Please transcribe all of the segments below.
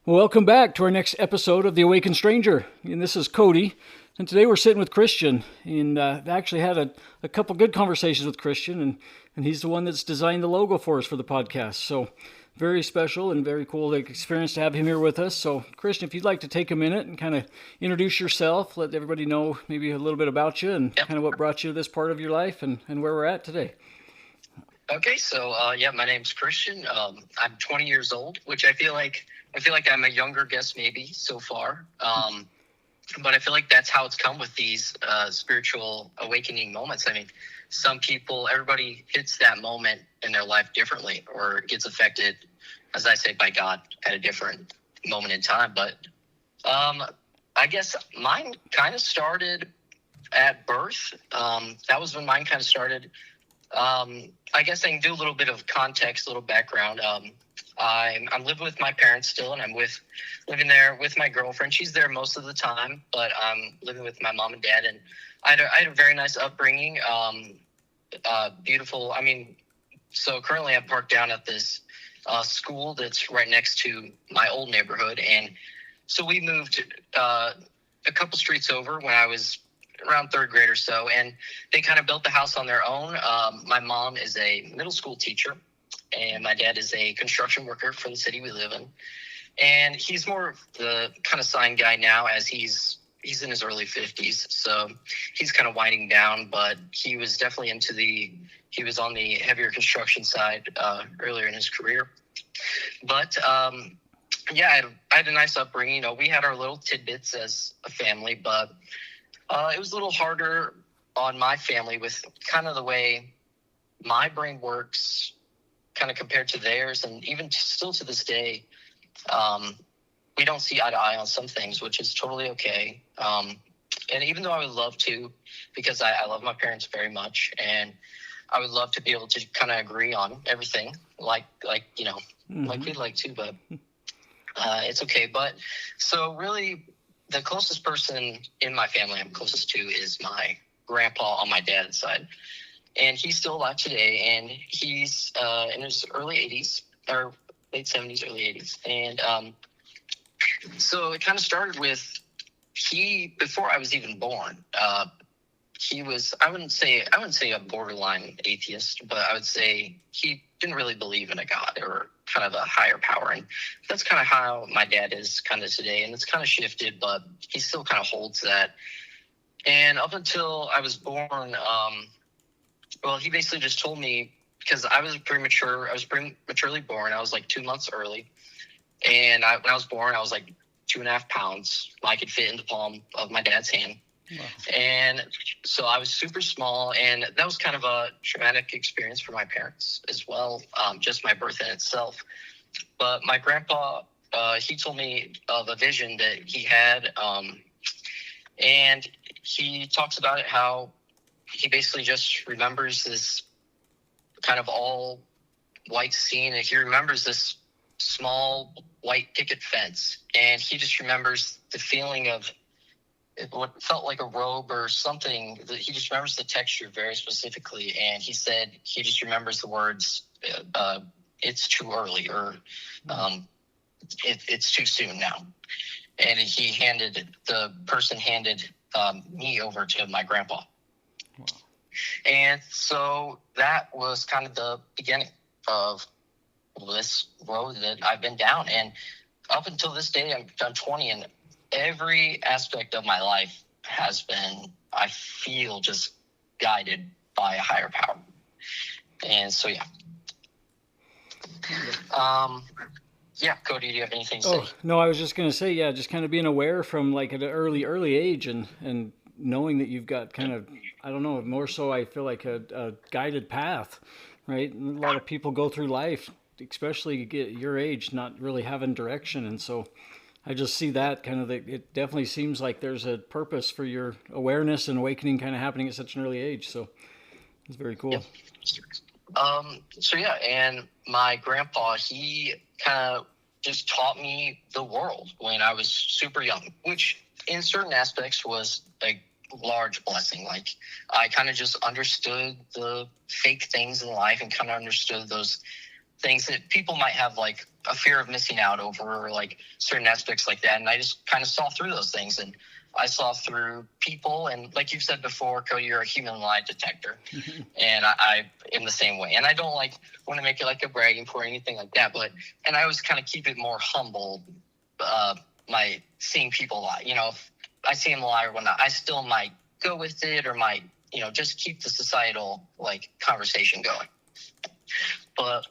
Well, welcome back to our next episode of The Awakened Stranger. And this is Cody. And today we're sitting with Christian. And I actually had a couple good conversations with Christian. And he's the one that's designed the logo for us for the podcast. So very special and very cool experience to have him here with us. So Christian, if you'd like to take a minute and kind of introduce yourself, let everybody know maybe a little bit about you and kind of what brought you to this part of your life and where we're at today. Okay, so my name's Christian. I'm 20 years old, which I feel like I'm a younger guest maybe so far. But I feel like that's how it's come with these spiritual awakening moments. I mean, some people, everybody hits that moment in their life differently or gets affected, as I say, by God at a different moment in time. But I guess mine kind of started at birth. That was when mine kind of started. I guess I can do a little bit of context, a little background. I'm living with my parents still, and I'm living there with my girlfriend. She's there most of the time, but I'm living with my mom and dad, and I had a very nice upbringing. Beautiful. I mean, so currently I'm parked down at this school that's right next to my old neighborhood, and so we moved a couple streets over when I was around third grade or so, and they kind of built the house on their own. My mom is a middle school teacher, and my dad is a construction worker for the city we live in. And he's more of the kind of sign guy now, as he's in his early 50s, so he's kind of winding down, but he was definitely he was on the heavier construction side earlier in his career. But I had a nice upbringing. You know, we had our little tidbits as a family, but it was a little harder on my family with kind of the way my brain works kind of compared to theirs. And even still to this day, we don't see eye to eye on some things, which is totally okay. And even though I would love to, because I love my parents very much, and I would love to be able to kind of agree on everything like we'd like to, but it's okay. But so really, the closest person in my family I'm closest to is my grandpa on my dad's side. And he's still alive today, and he's in his early 80s, or late 70s, early 80s. And so it kind of started with before I was even born, he was, I wouldn't say a borderline atheist, but I would say he didn't really believe in a God or kind of a higher power. And that's kind of how my dad is kind of today. And it's kind of shifted, but he still kind of holds that. And up until I was born, he basically just told me, because I was prematurely born. I was like 2 months early. And when I was born, I was like 2.5 pounds. I could fit in the palm of my dad's hand. Wow. And so I was super small, and that was kind of a traumatic experience for my parents as well, just my birth in itself. But my grandpa, he told me of a vision that he had, and he talks about it, how he basically just remembers this kind of all white scene, and he remembers this small white picket fence, and he just remembers the feeling of what felt like a robe or something. He just remembers the texture very specifically, and he said he just remembers the words, "It's too early," or "It's too soon now." And the person handed me over to my grandpa. Wow. And so that was kind of the beginning of this road that I've been down. And up until this day, I'm 20, and every aspect of my life has been, I feel, just guided by a higher power. And so, yeah. Cody, do you have anything to say? No, I was just going to say, just kind of being aware from like at an early age and knowing that you've got kind of, I don't know, more so I feel like a guided path, right? And a lot of people go through life, especially at your age, not really having direction. And so I just see that kind of, it definitely seems like there's a purpose for your awareness and awakening kind of happening at such an early age. So it's very cool. Yep. And my grandpa, he kind of just taught me the world when I was super young, which in certain aspects was a large blessing. Like, I kind of just understood the fake things in life and kind of understood those things that people might have like a fear of missing out over, or like certain aspects like that. And I just kind of saw through those things, and I saw through people. And like you've said before, Cody, you're a human lie detector. And I am the same way. And I don't like want to make it like a bragging point or anything like that, and I always kind of keep it more humble, my seeing people lie. You know, if I see them lie or whatnot, I still might go with it, or might, just keep the societal like conversation going. But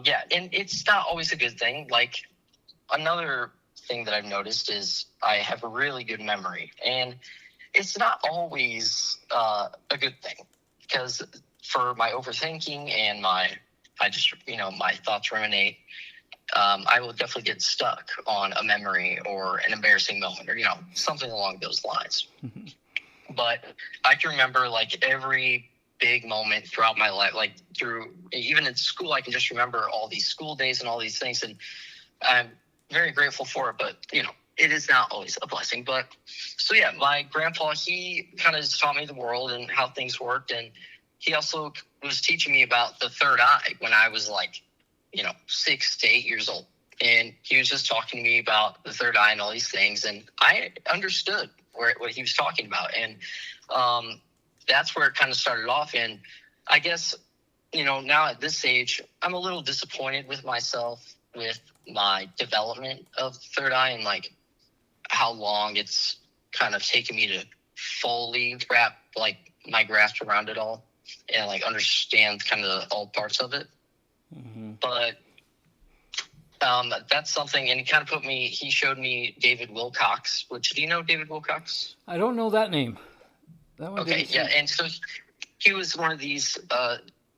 yeah, and it's not always a good thing. Like, another thing that I've noticed is I have a really good memory, and it's not always a good thing, because for my overthinking and my thoughts ruminate, I will definitely get stuck on a memory or an embarrassing moment, or something along those lines. But I can remember like every big moment throughout my life, like through even in school, I can just remember all these school days and all these things, and I'm very grateful for it. But it is not always a blessing. But so yeah, my grandpa, he kind of taught me the world and how things worked, and he also was teaching me about the third eye when I was like 6 to 8 years old. And he was just talking to me about the third eye and all these things, and I understood what he was talking about. And that's where it kind of started off. And I guess, now at this age, I'm a little disappointed with myself, with my development of third eye, and like how long it's kind of taken me to fully wrap like my grasp around it all, and like understand kind of all parts of it. Mm-hmm. But that's something, and he showed me David Wilcox, which, do you know David Wilcox? I don't know that name. That one. Okay, yeah, and so he was one of these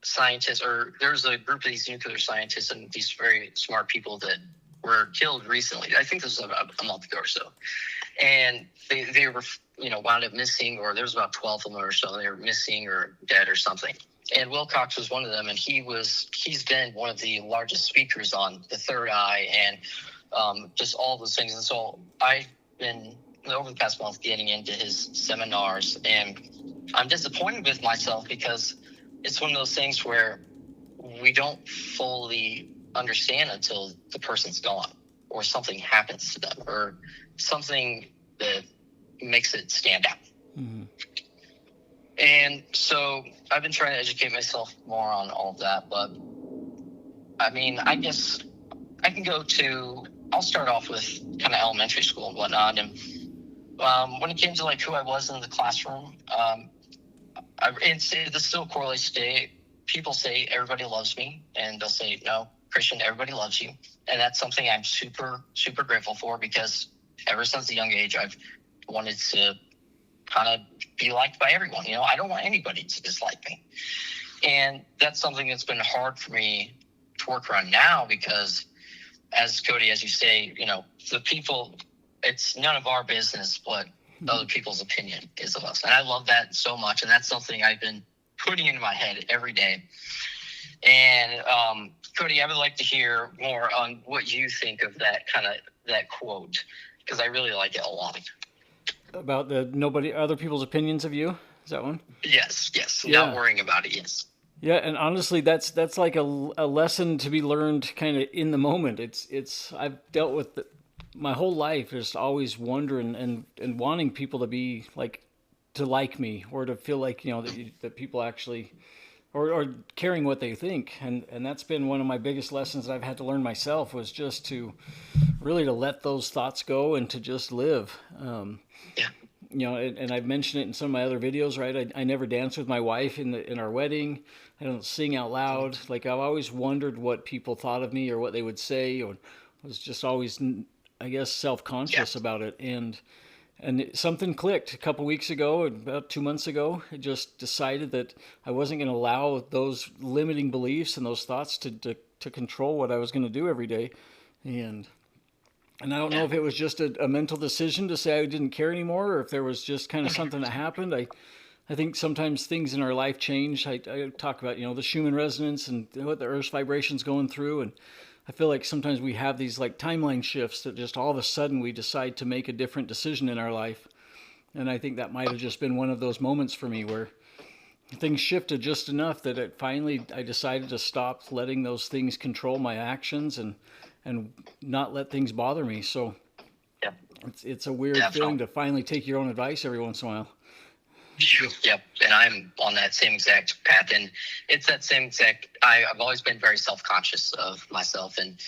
scientists, or there's a group of these nuclear scientists and these very smart people that were killed recently. I think this was about a month ago or so. And they were, wound up missing, or there was about 12 of them or so. They were missing or dead or something. And Wilcox was one of them, and he's been one of the largest speakers on the third eye and just all those things. And so I've been, over the past month, getting into his seminars, and I'm disappointed with myself, because it's one of those things where we don't fully understand until the person's gone, or something happens to them, or something that makes it stand out. Mm-hmm. And so I've been trying to educate myself more on all of that. But I mean, I guess I'll start off with kind of elementary school and whatnot. And when it came to like who I was in the classroom, this still correlates today. People say everybody loves me, and they'll say, no, Christian, everybody loves you. And that's something I'm super, super grateful for, because ever since a young age, I've wanted to kind of be liked by everyone. I don't want anybody to dislike me. And that's something that's been hard for me to work around now, because as Cody, as you say, the people, it's none of our business what other people's opinion is of us. And I love that so much. And that's something I've been putting into my head every day. And Cody, I would like to hear more on what you think of that quote, because I really like it a lot. About other people's opinions of you? Is that one? Yes. Yeah. Not worrying about it. Yes. Yeah, and honestly, that's like a lesson to be learned kind of in the moment. It's I've dealt with my whole life, just always wondering and wanting people to be to like me, or to feel like that people actually, or caring what they think, and that's been one of my biggest lessons that I've had to learn myself, was just to really to let those thoughts go and to just live. Yeah. And I've mentioned it in some of my other videos, right? I never danced with my wife in our wedding. I don't sing out loud. Like, I've always wondered what people thought of me, or what they would say, or was just always, I guess, self-conscious about it. And something clicked a couple weeks ago, about 2 months ago. I just decided that I wasn't going to allow those limiting beliefs and those thoughts to control what I was going to do every day. And I don't know if it was just a mental decision to say I didn't care anymore, or if there was just kind of something that happened. I think sometimes things in our life change. I talk about, the Schumann resonance and what the Earth's vibration's going through. And I feel like sometimes we have these timeline shifts that just all of a sudden we decide to make a different decision in our life. And I think that might have just been one of those moments for me where things shifted just enough that I decided to stop letting those things control my actions and not let things bother me. So Yeah, it's a weird feeling definitely. to finally take your own advice every once in a while. Yep, and I'm on that same exact path, and it's that same exact. I've always been very self-conscious of myself, and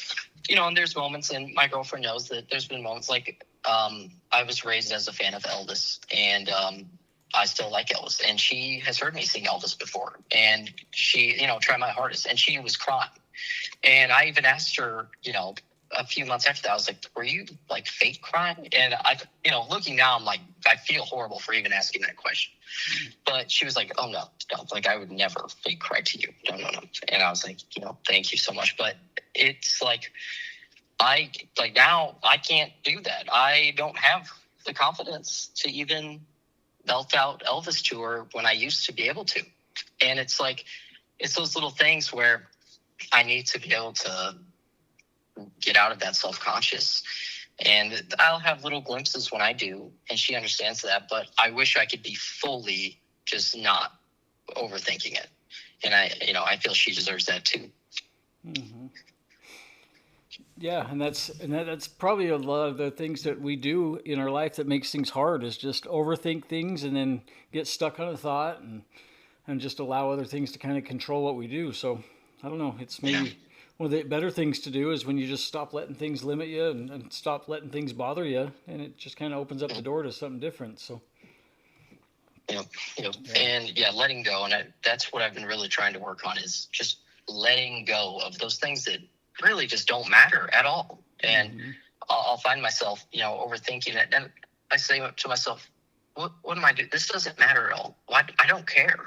and there's moments, and my girlfriend knows that there's been moments like I was raised as a fan of Elvis, and I still like Elvis, and she has heard me sing Elvis before, and she, tried my hardest, and she was crying, and I even asked her, a few months after that, I was like, were you like fake crying? And looking now, I'm like, I feel horrible for even asking that question. But she was like, oh, no, like I would never fake cry to you. No, no, no. And I was like, thank you so much. But it's like, now I can't do that. I don't have the confidence to even belt out Elvis to her when I used to be able to. And it's like, it's those little things where I need to be able to get out of that self-conscious, and I'll have little glimpses when I do, and she understands that, but I wish I could be fully just not overthinking it. And I feel she deserves that too. Mm-hmm. Yeah, and that's probably a lot of the things that we do in our life that makes things hard is just overthink things and then get stuck on a thought and just allow other things to kind of control what we do. So I don't know. It's Yeah. maybe one of the better things to do is when you just stop letting things limit you and stop letting things bother you, and it just kind of opens up the door to something different. So Yep. yeah. And yeah, letting go. And that's what I've been really trying to work on is just letting go of those things that really just don't matter at all. And Mm-hmm. I'll find myself, overthinking it. And I say to myself, what am I doing? This doesn't matter at all. Why? I don't care,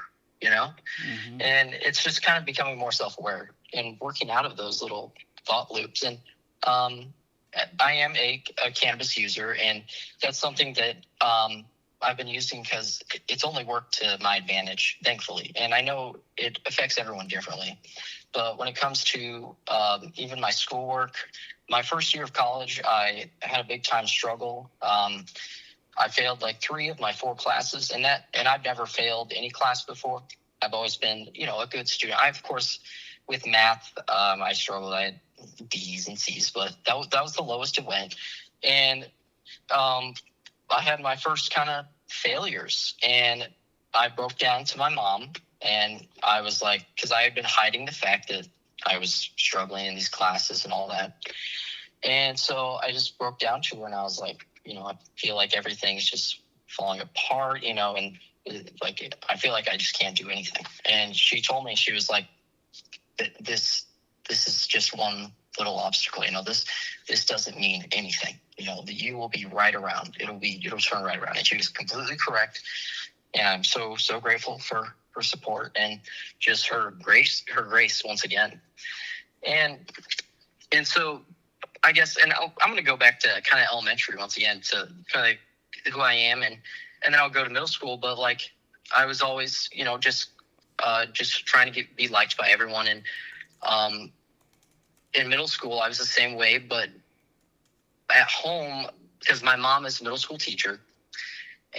Mm-hmm. And it's just kind of becoming more self-aware and working out of those little thought loops. And I am a cannabis user, and that's something that I've been using because it's only worked to my advantage, thankfully. And I know it affects everyone differently. But when it comes to even my schoolwork, my first year of college, I had a big time struggle. I failed like 3 of my 4 classes, and I've never failed any class before. I've always been, a good student. Of course, with math, I struggled. I had B's and C's, but that was the lowest it went. And I had my first kind of failures, and I broke down to my mom, and I was like, because I had been hiding the fact that I was struggling in these classes and all that. And so I just broke down to her, and I was like, I feel like everything's just falling apart, and like I feel like I just can't do anything. And she told me, she was like, this is just one little obstacle, this doesn't mean anything, that you will be right around, it'll turn right around. And she was completely correct. And I'm so grateful for her support and just her grace once again. And so I guess, and I'm going to go back to kind of elementary once again to kind of who I am, and then I'll go to middle school. But like I was always, just trying to be liked by everyone. And in middle school, I was the same way. But at home, because my mom is a middle school teacher,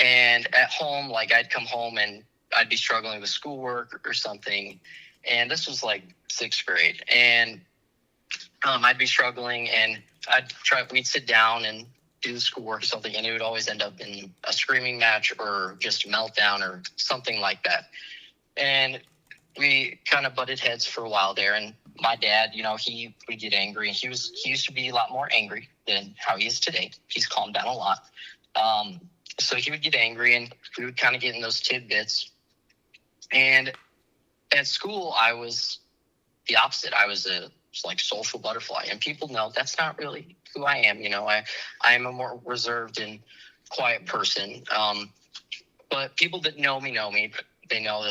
and at home, like I'd come home and I'd be struggling with schoolwork or something. And this was like 6th grade, and I'd be struggling, and we'd sit down and do the schoolwork or something, and it would always end up in a screaming match or just a meltdown or something like that. And we kind of butted heads for a while there. And my dad, he would get angry, and he used to be a lot more angry than how he is today. He's calmed down a lot. So he would get angry, and we would kind of get in those tidbits. And at school, I was the opposite. I was a like social butterfly, and people know that's not really who I am. I am a more reserved and quiet person. But people that know me, but they know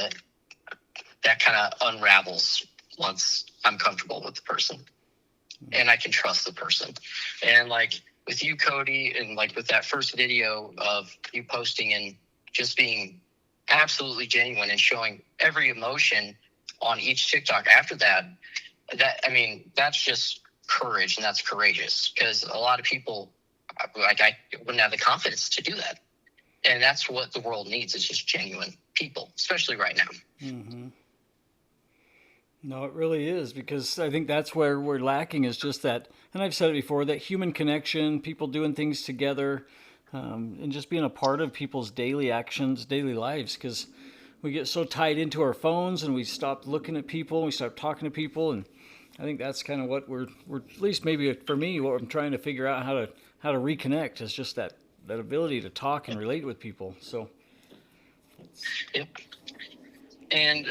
that kind of unravels once I'm comfortable with the person and I can trust the person. And like with you, Cody, and like with that first video of you posting and just being absolutely genuine and showing every emotion on each TikTok after that, that's just courage, and that's courageous, because a lot of people, like, I wouldn't have the confidence to do that. And that's what the world needs. It's just genuine people, especially right now. Mm-hmm. No, it really is, because I think that's where we're lacking, is just that, and I've said it before, that human connection, people doing things together, and just being a part of people's daily actions, daily lives, because we get so tied into our phones and we stop looking at people, and we stop talking to people, and I think that's kind of what we're at least maybe for me, what I'm trying to figure out how to reconnect is just that ability to talk and relate with people. So. Yep. And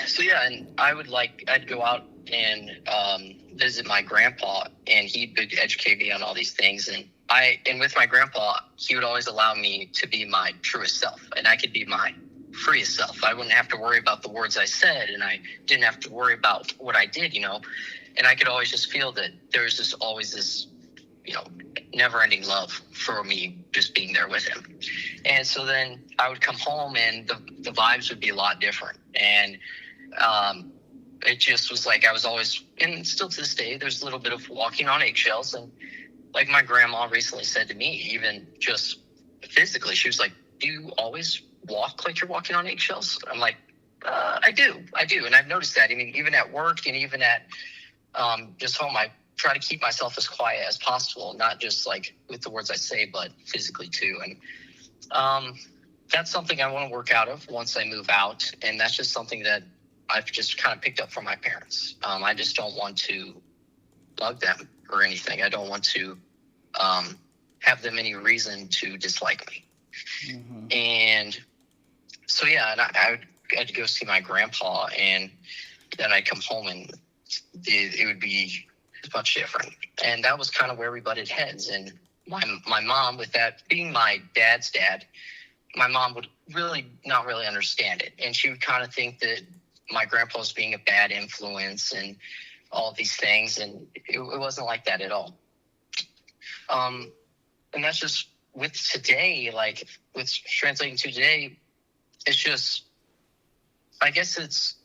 so yeah, and I'd go out and visit my grandpa, and he would educate me on all these things. And with my grandpa, he would always allow me to be my truest self, and I could be my freest self. I wouldn't have to worry about the words I said, and I didn't have to worry about what I did, and I could always just feel that there's just always this, never-ending love for me just being there with him. And so then I would come home, and the vibes would be a lot different. And it just was like I was always, and still to this day, there's a little bit of walking on eggshells. And like my grandma recently said to me, even just physically, she was like, "Do you always walk like you're walking on eggshells?" I'm like, I do. And I've noticed that. I mean, even at work and even at just home, I try to keep myself as quiet as possible, not just like with the words I say, but physically too. And that's something I want to work out of once I move out. And that's just something that I've just kind of picked up from my parents. I just don't want to bug them or anything. I don't want to have them any reason to dislike me. Mm-hmm. And so, yeah, and I'd go see my grandpa, and then I'd come home, and it would be much different. And that was kind of where we butted heads. And my mom, with that being my dad's dad, my mom would not really understand it. And she would kind of think that my grandpa was being a bad influence and all of these things. And it wasn't like that at all. And that's just with today, like with translating to today, it's just, I guess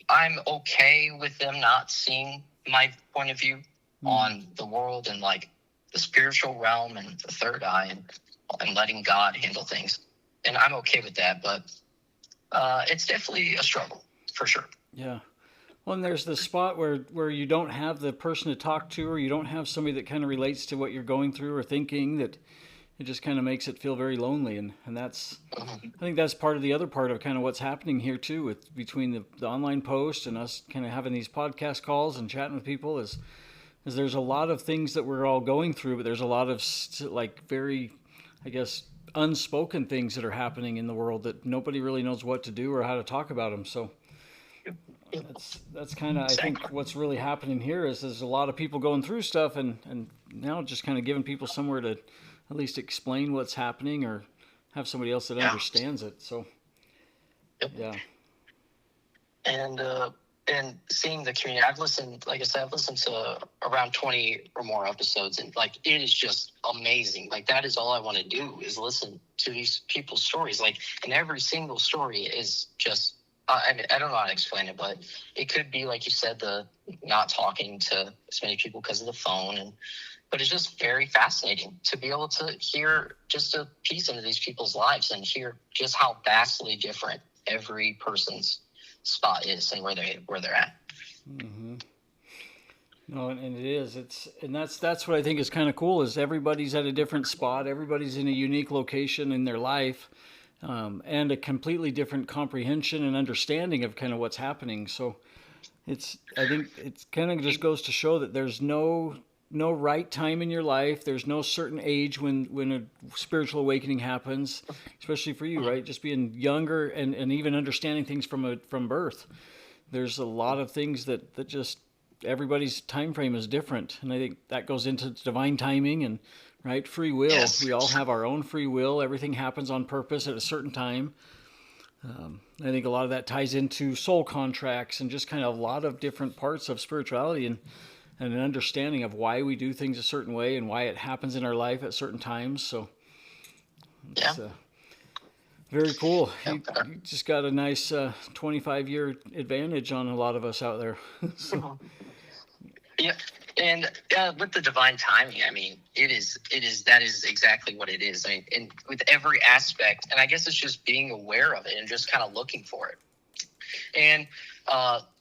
I'm okay with them not seeing my point of view on the world and like the spiritual realm and the third eye and letting God handle things. And I'm okay with that, but it's definitely a struggle for sure. Yeah. Well, and there's the spot where you don't have the person to talk to, or you don't have somebody that kind of relates to what you're going through or thinking, that it just kind of makes it feel very lonely. And that's, I think that's part of the other part of kind of what's happening here too, between the online post and us kind of having these podcast calls and chatting with people is there's a lot of things that we're all going through, but there's a lot of like very, I guess, unspoken things that are happening in the world that nobody really knows what to do or how to talk about them. So that's kind of, I think what's really happening here is there's a lot of people going through stuff, and now just kind of giving people somewhere to at least explain what's happening or have somebody else that understands it. So, yeah. And seeing the community, I've listened to around 20 or more episodes, and like, it is just amazing. Like, that is all I want to do is listen to these people's stories. Like, and every single story is just, I don't know how to explain it, but it could be, like you said, the not talking to as many people because of the phone, but it's just very fascinating to be able to hear just a piece into these people's lives and hear just how vastly different every person's spot is and where they're at. Mm-hmm. No, and it is. That's what I think is kind of cool, is everybody's at a different spot. Everybody's in a unique location in their life, and a completely different comprehension and understanding of kind of what's happening. So I think it kind of just goes to show that there's no right time in your life. There's no certain age when a spiritual awakening happens, especially for you, right? Just being younger and even understanding things from birth. There's a lot of things that just everybody's time frame is different. And I think that goes into divine timing and, right, free will. Yes. We all have our own free will. Everything happens on purpose at a certain time. I think a lot of that ties into soul contracts and just kind of a lot of different parts of spirituality and an understanding of why we do things a certain way and why it happens in our life at certain times. So it's very cool. You just got a nice 25-year advantage on a lot of us out there. So. Yeah. And with the divine timing, I mean, that is exactly what it is. I mean, and with every aspect, and I guess it's just being aware of it and just kind of looking for it. And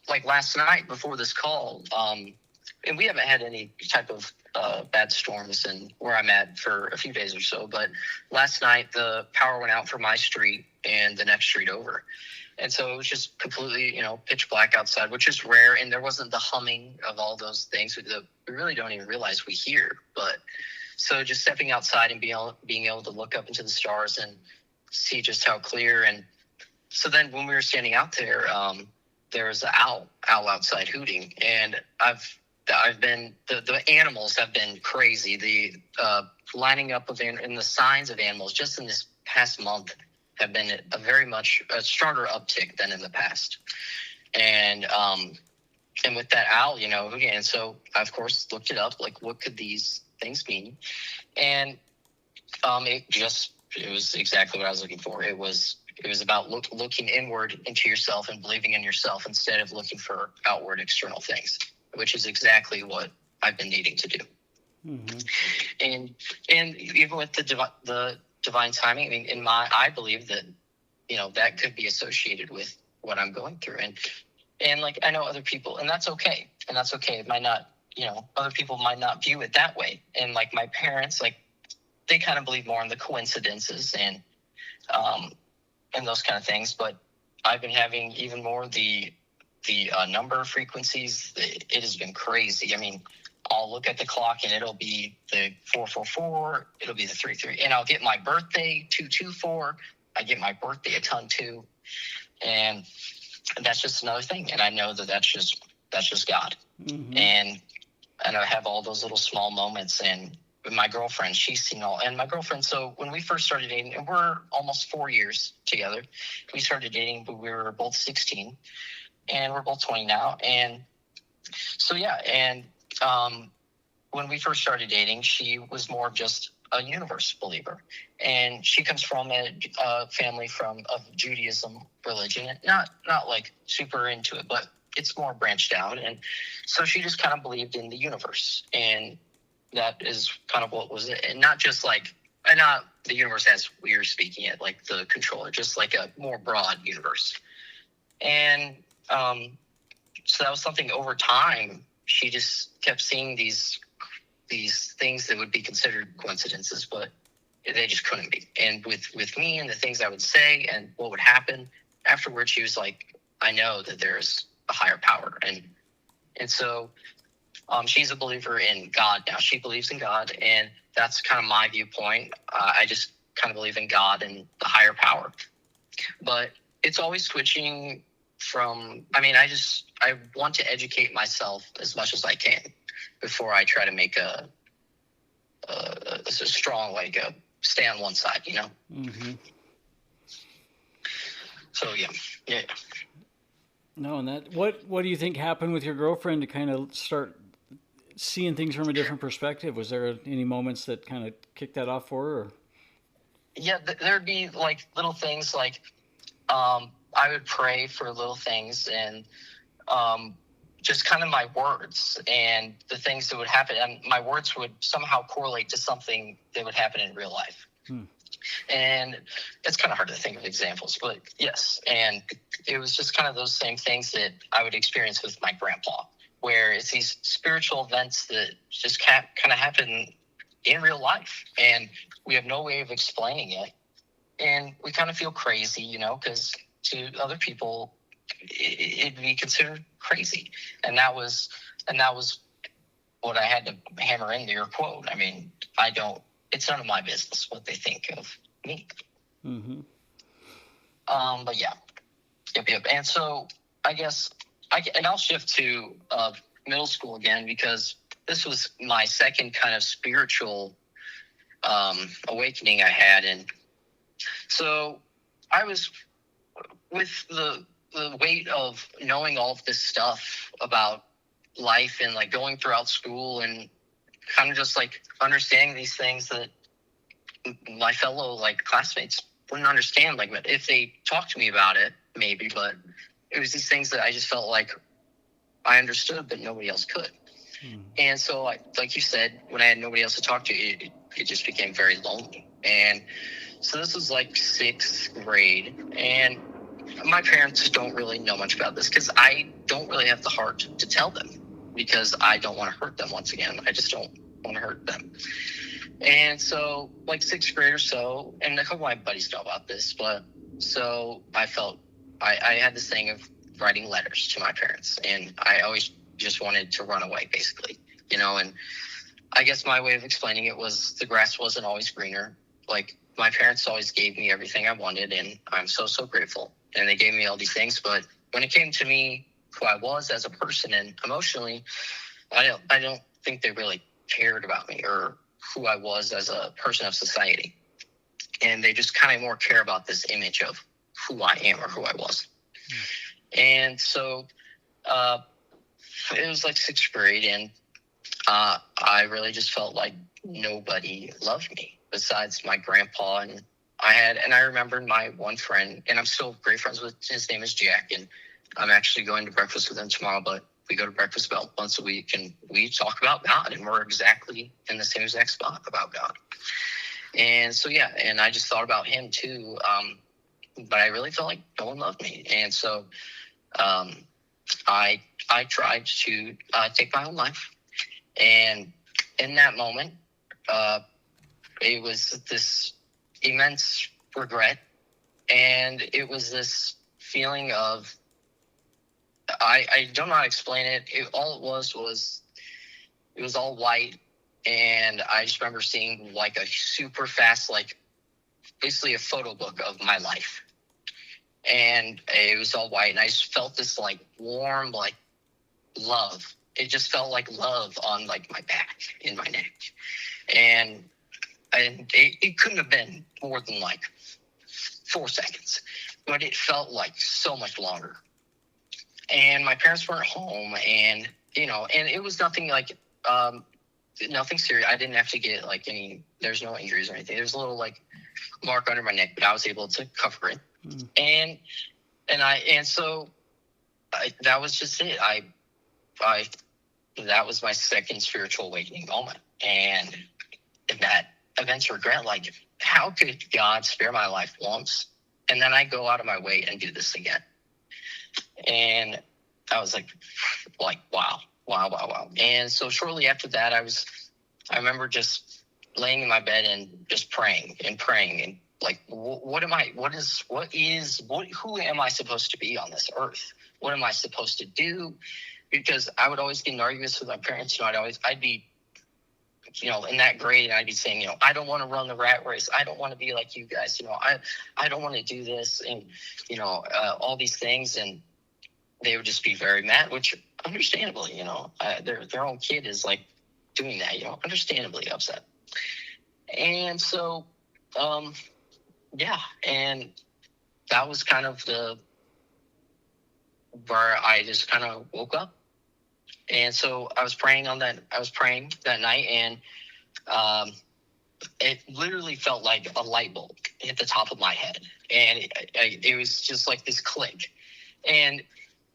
like last night before this call, and we haven't had any type of bad storms and where I'm at for a few days or so, but last night the power went out for my street and the next street over. And so it was just completely, pitch black outside, which is rare. And there wasn't the humming of all those things that we really don't even realize we hear. But so just stepping outside and being able to look up into the stars and see just how clear. And so then when we were standing out there, there was an owl outside hooting. And I've been, the animals have been crazy. The lining up of and the signs of animals just in this past month have been a very much a stronger uptick than in the past. And with that owl, and so I, of course, looked it up, like, what could these things mean? And it was exactly what I was looking for. It was about looking inward into yourself and believing in yourself instead of looking for outward external things, which is exactly what I've been needing to do. Mm-hmm. And even with the divine timing, I mean, I believe that, that could be associated with what I'm going through. And like, I know other people, and that's okay. It might not, other people might not view it that way. And like my parents, like, they kind of believe more in the coincidences and those kind of things. But I've been having even more the number of frequencies. It has been crazy. I mean, I'll look at the clock and it'll be the 444, it'll be the 33, and I'll get my birthday 224. I get my birthday a ton too, and that's just another thing. And I know that's just God. Mm-hmm. And I have all those little small moments. And with my girlfriend, she's seen all. And my girlfriend, so when we first started dating, and we're almost 4 years together, we started dating, but we were both 16, and we're both 20 now. And so yeah, and when we first started dating, she was more of just a universe believer, and she comes from a family of Judaism religion, not like super into it, but it's more branched out. And so she just kind of believed in the universe, and that is kind of what was it. And not just like, and not the universe as we were speaking it, like the controller, just like a more broad universe. And so that was something over time. She just kept seeing these things that would be considered coincidences, but they just couldn't be. And with me and the things I would say and what would happen afterwards, she was like, I know that there's a higher power. And so she's a believer in God now. She believes in God, and that's kind of my viewpoint. I just kind of believe in God and the higher power. But it's always switching from, I mean, I want to educate myself as much as I can before I try to make a strong, like, stay on one side, Mm-hmm. So yeah. No, and that what do you think happened with your girlfriend to kind of start seeing things from a different perspective? Was there any moments that kind of kicked that off for her? Or? Yeah, there'd be like little things like I would pray for little things, and just kind of my words and the things that would happen, and my words would somehow correlate to something that would happen in real life. And it's kind of hard to think of examples, but yes. And it was just kind of those same things that I would experience with my grandpa, where it's these spiritual events that just kind of happen in real life, and we have no way of explaining it. And we kind of feel crazy, because to other people, it'd be considered crazy. And that was what I had to hammer into your quote. I mean, it's none of my business what they think of me. Mm-hmm. But yeah. Yep. And so I guess I'll shift to middle school again, because this was my second kind of spiritual awakening I had. And so I was with the weight of knowing all of this stuff about life and like going throughout school and kind of just like understanding these things that my fellow like classmates wouldn't understand. Like, if they talked to me about it, maybe, but it was these things that I just felt like I understood, but nobody else could. And so, like you said, when I had nobody else to talk to, it just became very lonely. And so this was like 6th grade, and my parents don't really know much about this because I don't really have the heart to tell them, because I don't want to hurt them once again. I just don't want to hurt them. And so, like 6th grade or so, and a couple of my buddies know about this, but so I felt I had this thing of writing letters to my parents, and I always just wanted to run away, basically, and I guess my way of explaining it was the grass wasn't always greener. Like, my parents always gave me everything I wanted, and I'm so, so grateful. And they gave me all these things. But when it came to me, who I was as a person and emotionally, I don't think they really cared about me or who I was as a person of society. And they just kind of more care about this image of who I am or who I was. And so it was like 6th grade, and I really just felt like nobody loved me besides my grandpa. And I remembered my one friend, and I'm still great friends with, his name is Jack, and I'm actually going to breakfast with him tomorrow, but we go to breakfast about once a week, and we talk about God, and we're exactly in the same exact spot about God. And so, yeah, and I just thought about him too, but I really felt like no one loved me. And so I tried to take my own life. And in that moment, it was this immense regret, and it was this feeling of, I don't know how to explain it. All it was it was all white, and I just remember seeing like a super fast, like basically a photo book of my life, and it was all white, and I just felt this like warm, like love. It just felt like love on like my back, in my neck, and it couldn't have been more than like 4 seconds, but it felt like so much longer. And my parents weren't home, and and it was nothing like nothing serious. I didn't have to get like there's no injuries or anything. There's a little like mark under my neck, but I was able to cover it. And so that was just it. That was my second spiritual awakening moment. And that immense regret, like, how could God spare my life once, and then I go out of my way and do this again? And I was like, wow. And so shortly after that, I remember just laying in my bed and just praying and like, who am I supposed to be on this earth? What am I supposed to do? Because I would always get in arguments with my parents. I'd be, in that grade, and I'd be saying, I don't want to run the rat race. I don't want to be like you guys. I don't want to do this, and all these things, and they would just be very mad, which understandably, their own kid is like doing that, understandably upset. And so, and that was kind of where I just kind of woke up. And so I was praying that night, and it literally felt like a light bulb hit the top of my head, and it was just like this click. And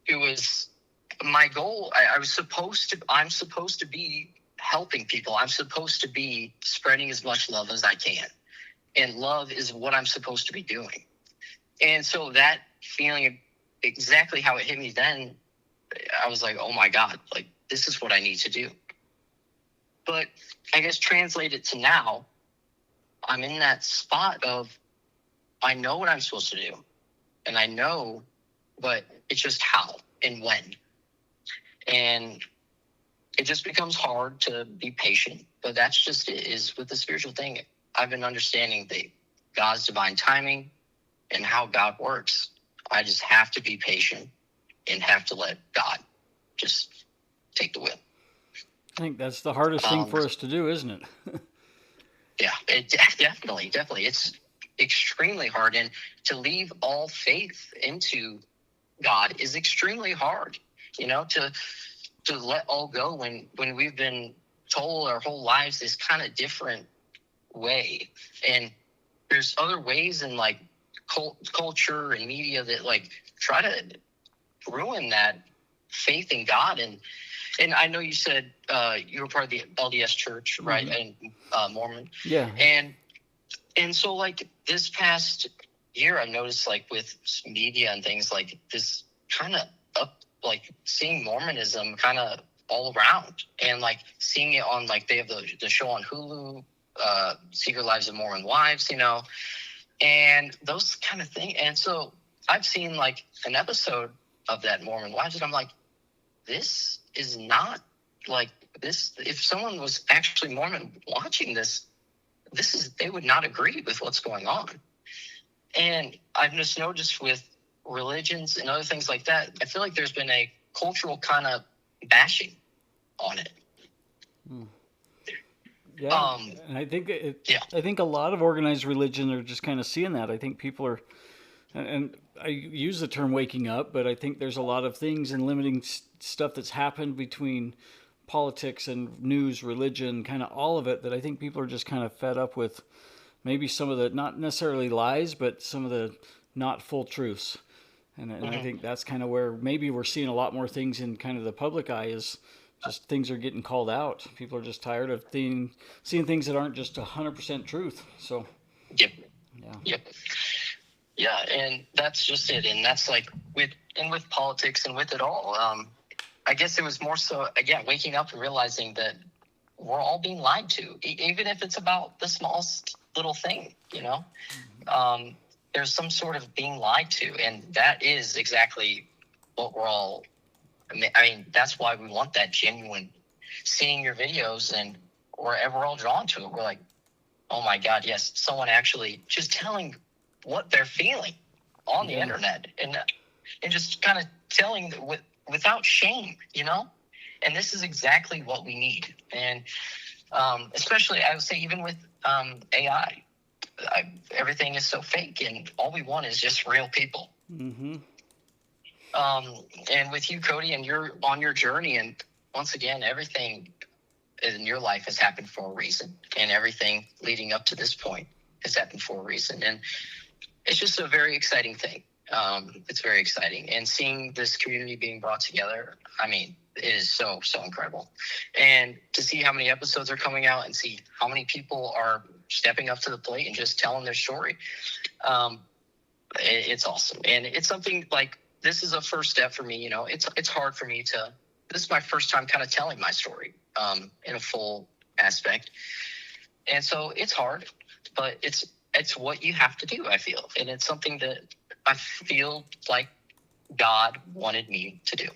it was my goal. I'm supposed to be helping people. I'm supposed to be spreading as much love as I can, and love is what I'm supposed to be doing. And so that feeling, exactly how it hit me then, I was like, oh my God, like, this is what I need to do. But I guess translated to now, I'm in that spot of, I know what I'm supposed to do, and I know, but it's just how and when. And it just becomes hard to be patient, but that's just it is with the spiritual thing. I've been understanding God's divine timing and how God works. I just have to be patient and have to let God just take the wheel. I think that's the hardest thing for us to do, isn't it? Yeah, definitely. It's extremely hard. And to leave all faith into God is extremely hard, to let all go when we've been told our whole lives this kind of different way. And there's other ways in like culture and media that like try to ruin that faith in God. And And I know you said you were part of the LDS Church, right? Mm-hmm. And Mormon. Yeah. And so like this past year, I've noticed like with media and things like this kind of like seeing Mormonism kind of all around, and like seeing it on like they have the show on Hulu, Secret Lives of Mormon Wives, and those kind of things. And so I've seen like an episode of that Mormon Wives, and I'm like, this is not like this. If someone was actually Mormon watching this, they would not agree with what's going on. And I've just noticed with religions and other things like that, I feel like there's been a cultural kind of bashing on it. Yeah, and I think I think a lot of organized religion are just kind of seeing that. I think people are, and I use the term waking up, but I think there's a lot of things and limiting stuff that's happened between politics and news, religion, kind of all of it, that I think people are just kind of fed up with maybe some of the, not necessarily lies, but some of the not full truths. And I think that's kind of where maybe we're seeing a lot more things in kind of the public eye, is just things are getting called out. People are just tired of seeing things that aren't just 100% truth. So, Yep. yeah. Yep. Yeah, and that's just it. And that's like with politics and with it all. I guess it was more so, again, waking up and realizing that we're all being lied to, even if it's about the smallest little thing, there's some sort of being lied to. And that is exactly what we're all, I mean, that's why we want that genuine, seeing your videos, and we're all drawn to it. We're like, oh my God, yes, someone actually just telling what they're feeling on the internet, and just kind of telling without shame, and this is exactly what we need. And especially, I would say, even with AI, everything is so fake, and all we want is just real people. Mm-hmm. And with you, Cody, and you're on your journey, and once again, everything in your life has happened for a reason, and everything leading up to this point has happened for a reason. And it's just a very exciting thing. It's very exciting. And seeing this community being brought together, I mean, it is so, so incredible. And to see how many episodes are coming out and see how many people are stepping up to the plate and just telling their story, it's awesome. And it's something like, this is a first step for me. It's hard for me this is my first time kind of telling my story in a full aspect. And so it's hard, but it's what you have to do, I feel. And it's something that I feel like God wanted me to do.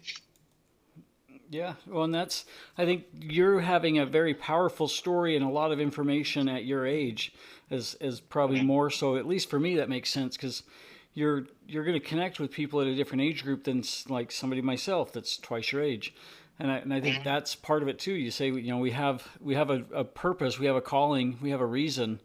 Yeah, well, and I think you're having a very powerful story and a lot of information at your age is probably more so, at least for me, that makes sense, because you're going to connect with people at a different age group than like somebody myself that's twice your age. And I think that's part of it too. You say, we have a purpose, we have a calling, we have a reason.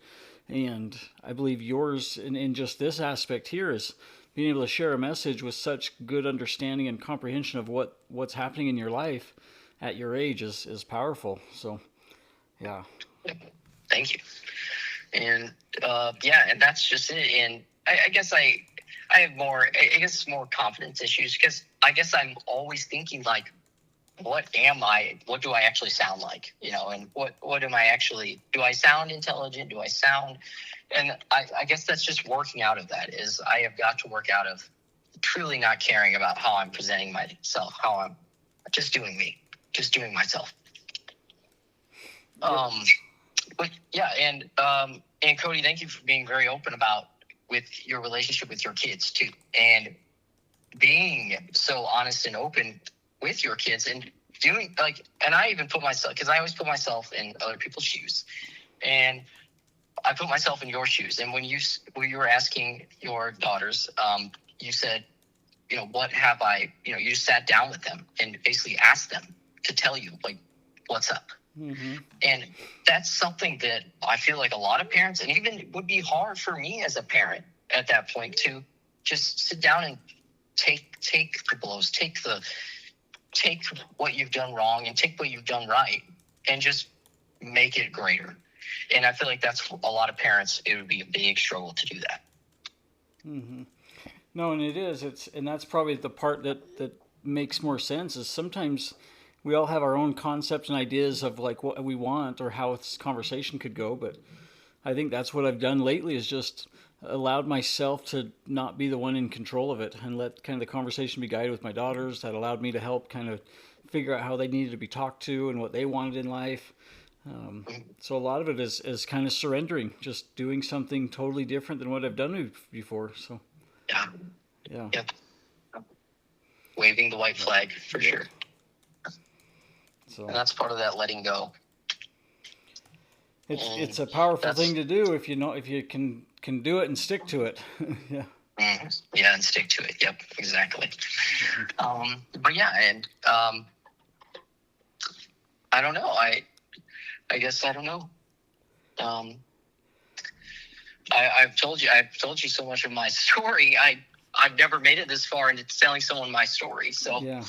And I believe yours in just this aspect here is being able to share a message with such good understanding and comprehension of what's happening in your life at your age is powerful. So, yeah. Thank you. And and that's just it. And I guess I have more, more confidence issues, because I guess I'm always thinking like, what am I? What do I actually sound like? And what am I actually? Do I sound intelligent? Do I sound? And I guess that's just working out of that. Is I have got to work out of truly not caring about how I'm presenting myself, how I'm just doing me, just doing myself. But yeah, and Cody, thank you for being very open about with your relationship with your kids too, and being so honest and open with your kids, and doing and I even put myself, because I always put myself in other people's shoes, and I put myself in your shoes. And when you were asking your daughters, you said, what have I, you sat down with them and basically asked them to tell you like, what's up. Mm-hmm. And that's something that I feel like a lot of parents, and even it would be hard for me as a parent at that point, to just sit down and take the blows, take what you've done wrong and take what you've done right, and just make it greater. And I feel like that's a lot of parents, it would be a big struggle to do that. Mm-hmm. No, and it is. And that's probably the part that makes more sense, is sometimes we all have our own concepts and ideas of like what we want or how this conversation could go. But I think that's what I've done lately is just allowed myself to not be the one in control of it and let kind of the conversation be guided with my daughters. That allowed me to help kind of figure out how they needed to be talked to and what they wanted in life. So a lot of it is kind of surrendering, just doing something totally different than what I've done before. So Yeah. yeah, Yep. Waving the white flag for sure. so And that's part of that letting go. it's a powerful thing to do if you can do it and stick to it. Yeah. Yeah, and stick to it. Yep, exactly. But yeah, and I don't know. I guess I don't know. I've told you so much of my story. I've never made it this far into telling someone my story. So Yeah.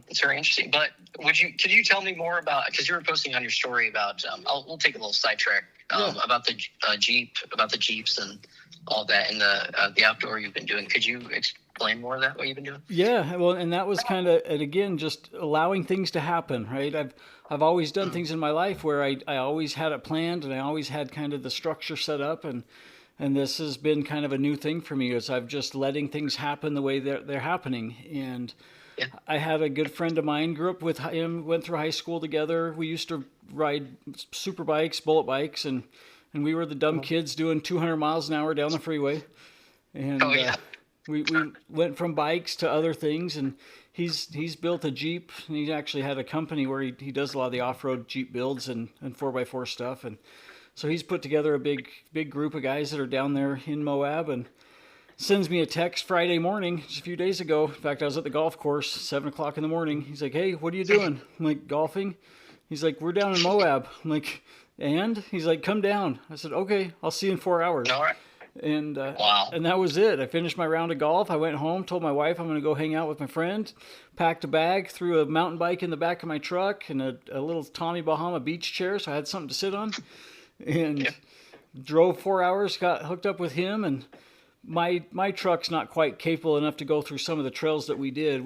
it's very interesting. But could you tell me more about, because you were posting on your story about, we'll take a little sidetrack, about the Jeeps and all that and the outdoor you've been doing. Could you explain more of that, what you've been doing? Yeah, well, and that was kind of, and again, just allowing things to happen, right? I've always done things in my life where I always had it planned and I always had kind of the structure set up, and this has been kind of a new thing for me is I've just letting things happen the way they're happening. And Yeah. I had a good friend of mine, grew up with him, went through high school together. We used to ride super bikes, bullet bikes, and we were the dumb kids doing 200 miles an hour down the freeway. And we went from bikes to other things, and he's built a Jeep, and he actually had a company where he does a lot of the off-road Jeep builds and 4x4 stuff. And so he's put together a big group of guys that are down there in Moab, and sends me a text Friday morning, just a few days ago. In fact, I was at the golf course, 7:00 in the morning. He's like, "Hey, what are you doing?" I'm like, "Golfing." He's like, "We're down in Moab." I'm like, "And?" He's like, "Come down." I said, "Okay, I'll see you in 4 hours." All right. And Wow. and that was it. I finished my round of golf. I went home, told my wife I'm going to go hang out with my friend, packed a bag, threw a mountain bike in the back of my truck, and a little Tommy Bahama beach chair, so I had something to sit on, and drove 4 hours, got hooked up with him. And my truck's not quite capable enough to go through some of the trails that we did.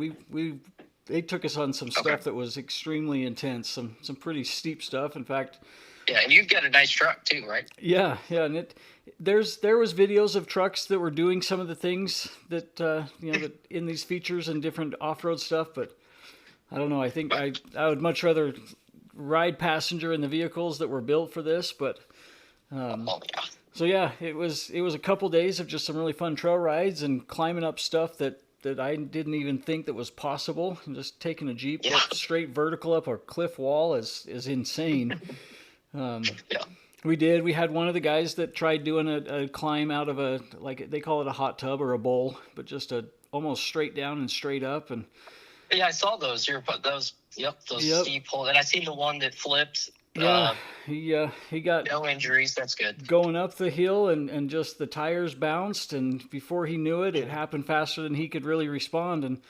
They took us on some stuff that was extremely intense, some pretty steep stuff. In fact, Yeah, and you've got a nice truck too, right? yeah, and there was videos of trucks that were doing some of the things that that in these features and different off-road stuff. But I don't know. I think I would much rather ride passenger in the vehicles that were built for this. But so yeah, it was a couple days of just some really fun trail rides and climbing up stuff that I didn't even think that was possible. And just taking a Jeep up straight vertical up a cliff wall is insane. We had one of the guys that tried doing a climb out of a, like they call it a hot tub or a bowl, but just almost straight down and straight up. And yeah, I saw those. Those steep holes, and I seen the one that flipped. Yeah, he got no injuries. That's good. Going up the hill, and just the tires bounced, and before he knew it, it happened faster than he could really respond, and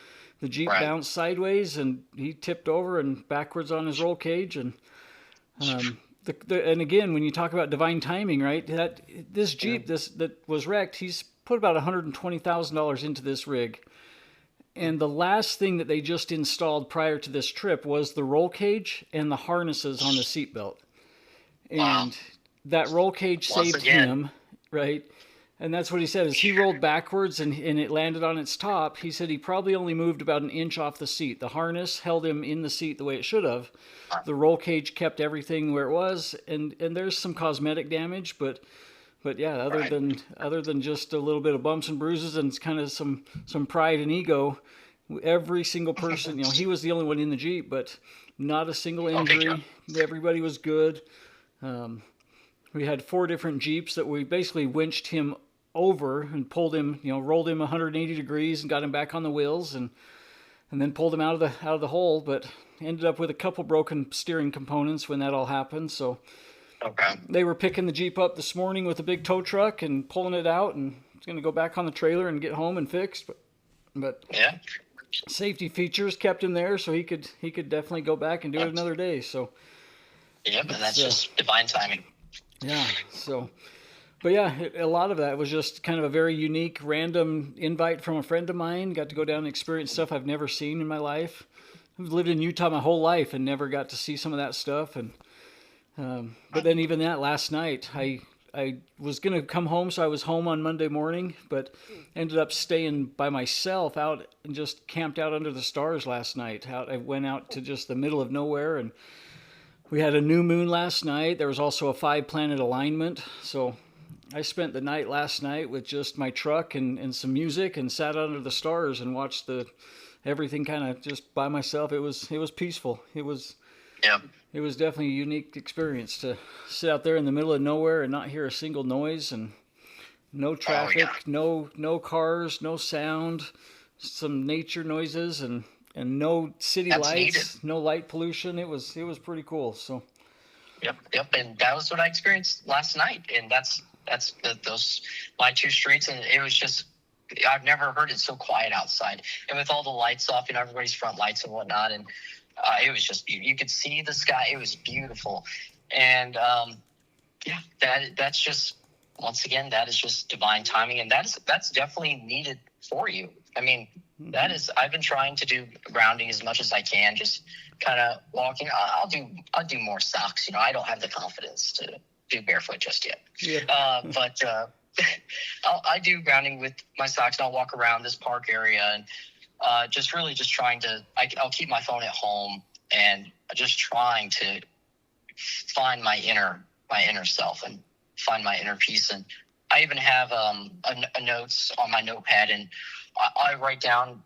the Jeep bounced sideways, and he tipped over and backwards on his roll cage. And and again, when you talk about divine timing, right? This Jeep that was wrecked, he's put about $120,000 into this rig. And the last thing that they just installed prior to this trip was the roll cage and the harnesses on the seatbelt. And that roll cage saved him, right? And that's what he said, is he rolled backwards and it landed on its top. He said he probably only moved about an inch off the seat. The harness held him in the seat the way it should have. The roll cage kept everything where it was. And there's some cosmetic damage, but yeah, other than just a little bit of bumps and bruises and kind of some pride and ego, every single person, he was the only one in the Jeep, but not a single injury. Everybody was good. We had 4 different Jeeps that we basically winched him over and pulled him, rolled him 180 degrees and got him back on the wheels, and then pulled him out of the hole, but ended up with a couple broken steering components when that all happened. So they were picking the Jeep up this morning with a big tow truck and pulling it out, and it's going to go back on the trailer and get home and fixed. But yeah, safety features kept him there, so he could definitely go back and do it another day. So yeah, but that's just divine timing. Yeah. So, but yeah, a lot of that was just kind of a very unique, random invite from a friend of mine. Got to go down and experience stuff I've never seen in my life. I've lived in Utah my whole life and never got to see some of that stuff. And but then even that last night, I was gonna come home, so I was home on Monday morning, but ended up staying by myself out and just camped out under the stars last night. I went out to just the middle of nowhere, and we had a new moon last night. There was also a 5-planet alignment, so I spent the night last night with just my truck and some music, and sat under the stars and watched everything kind of just by myself. It was peaceful. Yeah. It was definitely a unique experience to sit out there in the middle of nowhere and not hear a single noise, and no traffic, no cars, no sound, some nature noises, and no city That's lights, needed. no light pollution. It was pretty cool. So Yep. And that was what I experienced last night. And those my two streets, and it was just, I've never heard it so quiet outside. And with all the lights off, everybody's front lights and whatnot, and it was just beautiful. You could see the sky. It was beautiful. And that's just, once again, that is just divine timing, and that's definitely needed for you. I mean, I've been trying to do grounding as much as I can, just kind of walking. I'll do more socks. I don't have the confidence to do barefoot just yet. yeah, But I do grounding with my socks, and I'll walk around this park area, and just really just trying to, I'll keep my phone at home, and just trying to find my inner self and find my inner peace. And I even have a notes on my notepad, and I write down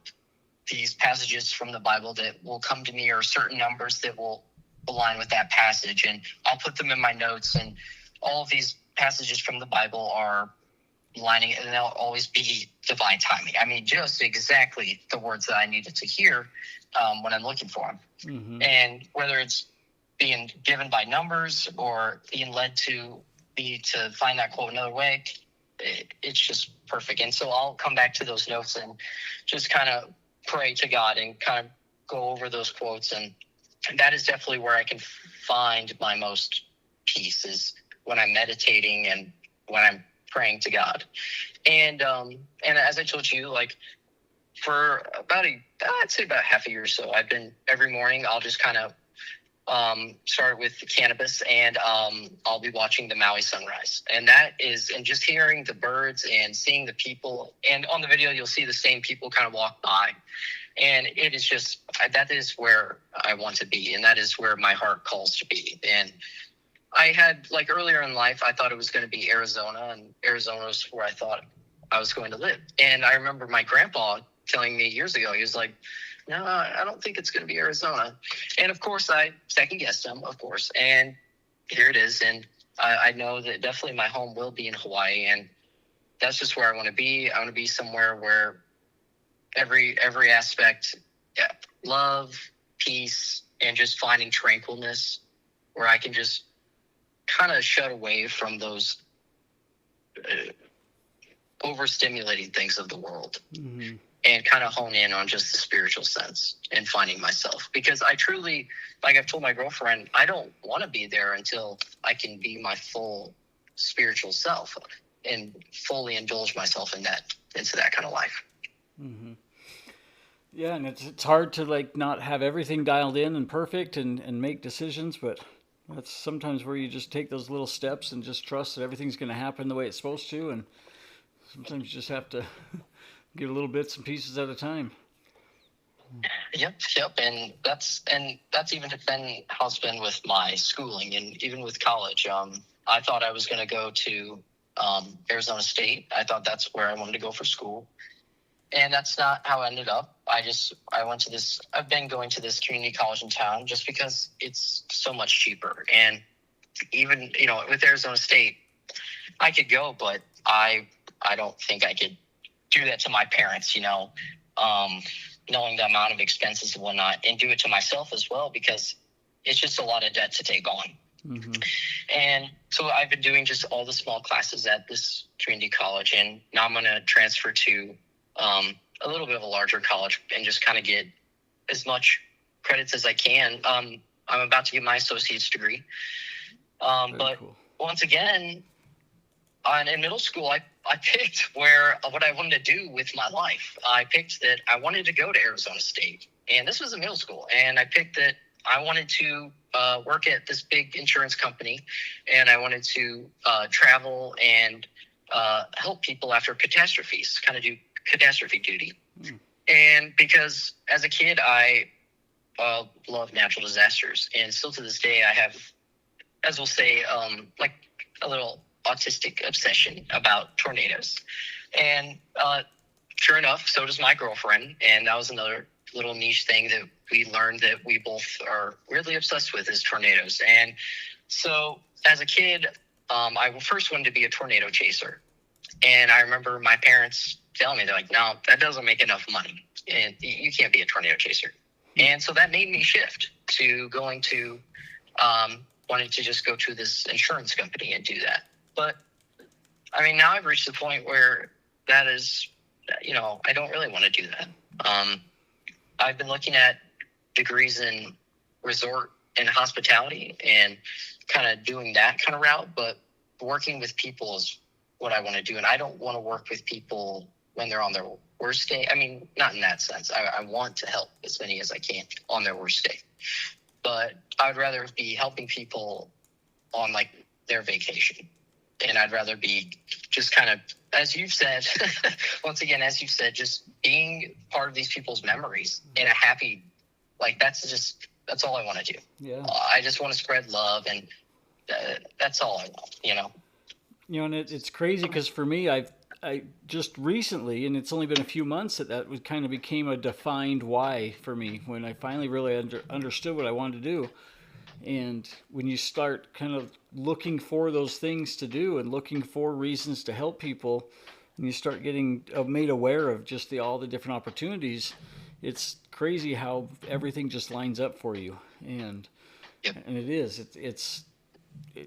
these passages from the Bible that will come to me, or certain numbers that will align with that passage, and I'll put them in my notes. And all of these passages from the Bible are lining, and they'll always be divine timing. I mean, just exactly the words that I needed to hear when I'm looking for them. mm-hmm. And whether it's being given by numbers or being led to find that quote another way, it's just perfect. And so I'll come back to those notes and just kind of pray to God and kind of go over those quotes. And that is definitely where I can find my most peace, is when I'm meditating and when I'm praying to God. And as I told you, like, for I'd say about half a year or so, I've been, every morning I'll just kind of start with cannabis, and I'll be watching the Maui sunrise. And just hearing the birds and seeing the people. And on the video, you'll see the same people kind of walk by. And it is just, that is where I want to be. And that is where my heart calls to be. And I had, like, earlier in life, I thought it was going to be Arizona, and Arizona was where I thought I was going to live. And I remember my grandpa telling me years ago, he was like, no, I don't think it's going to be Arizona. And of course, I second guessed him, of course. And here it is. And I know that definitely my home will be in Hawaii. And that's just where I want to be. I want to be somewhere where every aspect, love, peace, and just finding tranquilness, where I can just kind of shut away from those overstimulating things of the world. Mm-hmm. And kind of hone in on just the spiritual sense and finding myself. Because I truly, like I've told my girlfriend, I don't want to be there until I can be my full spiritual self and fully indulge myself into that kind of life. Mm-hmm. Yeah, and it's hard to, like, not have everything dialed in and perfect and make decisions, but that's sometimes where you just take those little steps and just trust that everything's going to happen the way it's supposed to. And sometimes you just have to get a little bits and pieces at a time. Yep. And that's even been how it's been with my schooling, and even with college. I thought I was going to go to Arizona State. I thought that's where I wanted to go for school. And that's not how it ended up. I've been going to this community college in town just because it's so much cheaper. And even, with Arizona State, I could go, but I don't think I could do that to my parents, knowing the amount of expenses and whatnot, and do it to myself as well, because it's just a lot of debt to take on. Mm-hmm. And so I've been doing just all the small classes at this community college, and now I'm going to transfer to a little bit of a larger college and just kind of get as much credits as I can. I'm about to get my associate's degree. But cool. Once again, in middle school, I picked what I wanted to do with my life. I picked that I wanted to go to Arizona State. And this was in middle school. And I picked that I wanted to work at this big insurance company, and I wanted to travel and help people after catastrophes, kind of do catastrophe duty. Mm. And because as a kid, I love natural disasters. And still to this day, I have, as we'll say, like a little autistic obsession about tornadoes. And sure enough, so does my girlfriend. And that was another little niche thing that we learned that we both are weirdly obsessed with, is tornadoes. And so as a kid, I first wanted to be a tornado chaser. And I remember my parents telling me, they're like, no, that doesn't make enough money, and you can't be a tornado chaser. And so that made me shift to going to wanting to just go to this insurance company and do that. But I mean, now I've reached the point where that is, I don't really want to do that. I've been looking at degrees in resort and hospitality and kind of doing that kind of route, but working with people is what I want to do. And I don't want to work with people when they're on their worst day. I mean, not in that sense. I want to help as many as I can on their worst day. But I'd rather be helping people on like their vacation. And I'd rather be just kind of, as you've said, once again, as you've said, just being part of these people's memories in a happy, like that's all I want to do. Yeah. I just want to spread love, and that's all I want, and it's crazy because for me, I just recently, and it's only been a few months that kind of became a defined why for me when I finally really understood what I wanted to do. And when you start kind of looking for those things to do and looking for reasons to help people, and you start getting made aware of just all the different opportunities, it's crazy how everything just lines up for you. And it is.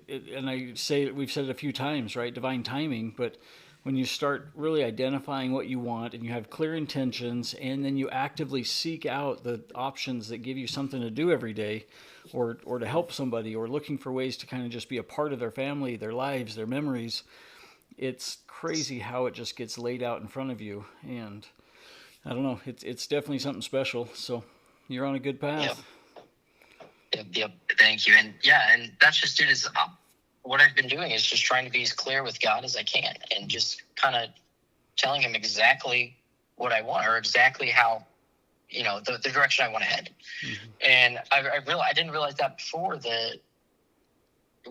And I say, we've said it a few times, right? Divine timing. But when you start really identifying what you want and you have clear intentions, and then you actively seek out the options that give you something to do every day, or to help somebody, or looking for ways to kind of just be a part of their family, their lives, their memories, it's crazy how it just gets laid out in front of you. And I don't know, it's definitely something special. So you're on a good path. Yep. Thank you. And and that's just it. Is what I've been doing is just trying to be as clear with God as I can, and just kind of telling him exactly what I want, or exactly how, the direction I want to head. Mm-hmm. And I didn't realize that before, that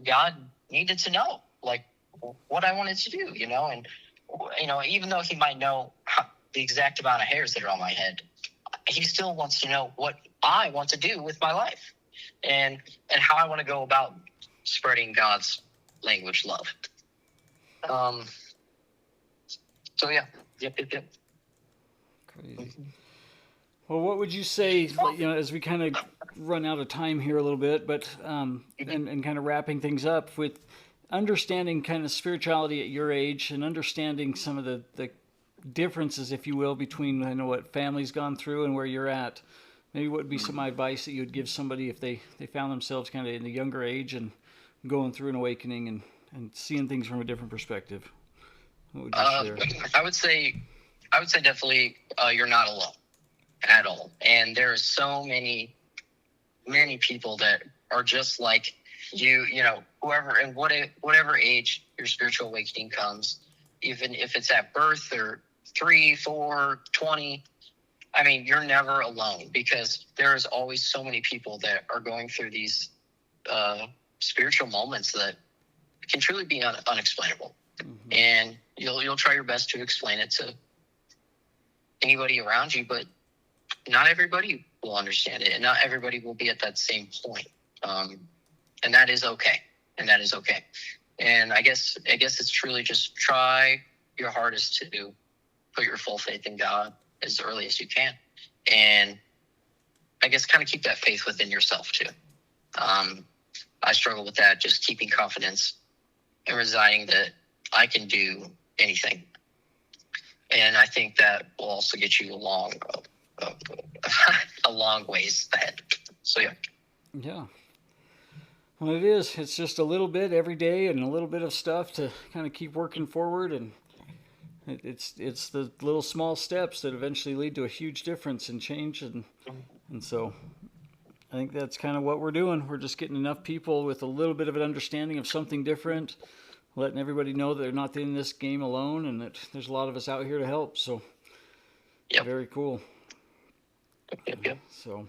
God needed to know like what I wanted to do, and, even though he might know the exact amount of hairs that are on my head, he still wants to know what I want to do with my life, and how I want to go about spreading God's language, love. So yeah. Yep. Crazy. Mm-hmm. Well, what would you say, as we kind of run out of time here a little bit, but and kind of wrapping things up with understanding kind of spirituality at your age, and understanding some of the differences, if you will, between what family's gone through and where you're at. Maybe what would be some advice that you would give somebody if they found themselves kind of in a younger age and going through an awakening and seeing things from a different perspective? What would you share? I would say definitely you're not alone at all. And there are so many people that are just like you, whoever and whatever age your spiritual awakening comes, even if it's at birth or 3, 4, 20. I mean, you're never alone, because there's always so many people that are going through these spiritual moments that can truly be unexplainable. Mm-hmm. And you'll try your best to explain it to anybody around you, but not everybody will understand it, and not everybody will be at that same point. And that is okay. And I guess it's truly just try your hardest to put your full faith in God as early as you can. And I guess kind of keep that faith within yourself too. I struggle with that, just keeping confidence and resigning that I can do anything. And I think that will also get you a long ways ahead. So yeah. Yeah. Well, it is. It's just a little bit every day and a little bit of stuff to kind of keep working forward, and it's the little small steps that eventually lead to a huge difference and change. And And so I think that's kind of what we're doing. We're just getting enough people with a little bit of an understanding of something different, letting everybody know that they're not in this game alone and that there's a lot of us out here to help. So Yep. very cool. Yep. So,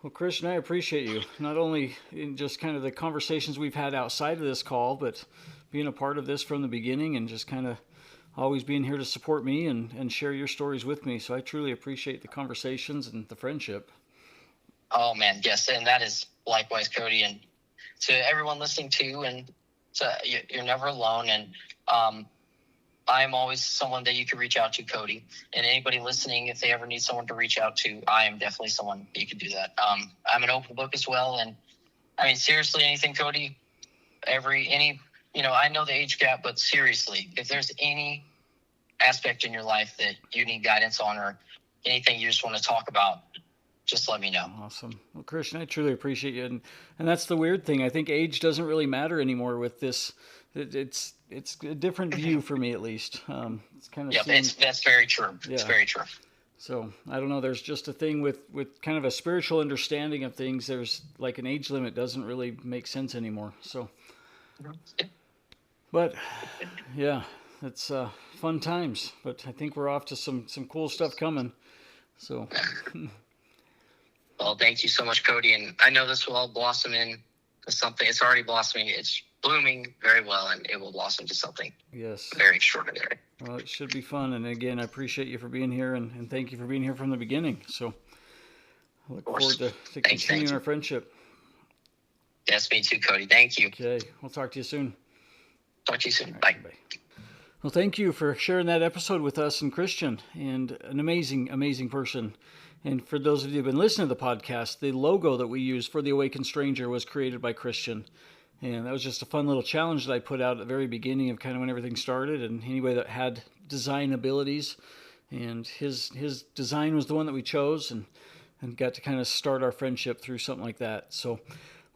well, Christian, I appreciate you, not only in just kind of the conversations we've had outside of this call, but being a part of this from the beginning and just kind of always being here to support me and share your stories with me. So I truly appreciate the conversations and the friendship. Oh, man, yes, and that is likewise, Cody, and to everyone listening too, and you're never alone, and I'm always someone that you can reach out to, Cody, and anybody listening, if they ever need someone to reach out to, I am definitely someone that you can do that. I'm an open book as well, and I mean, seriously, anything, Cody, I know the age gap, but seriously, if there's any aspect in your life that you need guidance on or anything you just want to talk about, just let me know. Awesome. Well, Christian, I truly appreciate you. And that's the weird thing. I think age doesn't really matter anymore with this. It's a different view for me, at least. It's kind of that's very true. Yeah. It's very true. So I don't know. There's just a thing with kind of a spiritual understanding of things. There's like an age limit doesn't really make sense anymore. So, but yeah, it's fun times. But I think we're off to some cool stuff coming. So. Well, thank you so much, Cody. And I know this will all blossom into something. It's already blossoming. It's blooming very well, and it will blossom to something very extraordinary. Well, it should be fun. And again, I appreciate you for being here, and thank you for being here from the beginning. So I look forward to continuing our friendship. Yes, me too, Cody. Thank you. Okay. We'll talk to you soon. Talk to you soon. Right, bye. Well, thank you for sharing that episode with us and Christian, and an amazing, amazing person. And for those of you who've been listening to the podcast, the logo that we used for The Awakened Stranger was created by Christian. And that was just a fun little challenge that I put out at the very beginning of kind of when everything started. And anybody that had design abilities, and his design was the one that we chose and got to kind of start our friendship through something like that. So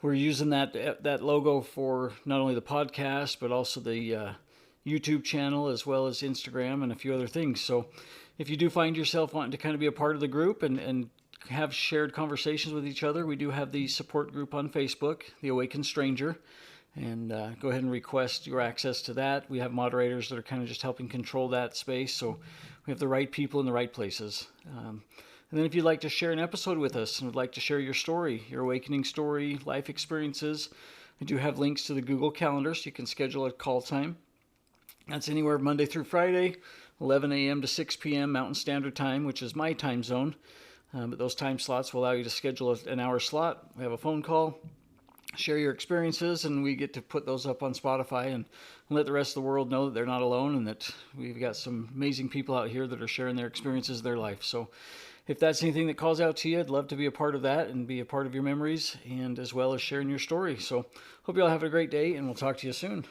we're using that logo for not only the podcast, but also the YouTube channel, as well as Instagram and a few other things. So if you do find yourself wanting to kind of be a part of the group and have shared conversations with each other, we do have the support group on Facebook, The Awakened Stranger, and go ahead and request your access to that. We have moderators that are kind of just helping control that space, so we have the right people in the right places. And then if you'd like to share an episode with us and would like to share your story, your awakening story, life experiences, we do have links to the Google Calendar, so you can schedule a call time. That's anywhere Monday through Friday, 11 a.m. to 6 p.m. Mountain Standard Time, which is my time zone. But those time slots will allow you to schedule an hour slot. We have a phone call, share your experiences, and we get to put those up on Spotify and let the rest of the world know that they're not alone and that we've got some amazing people out here that are sharing their experiences of their life. So if that's anything that calls out to you, I'd love to be a part of that and be a part of your memories, and as well as sharing your story. So hope you all have a great day, and we'll talk to you soon.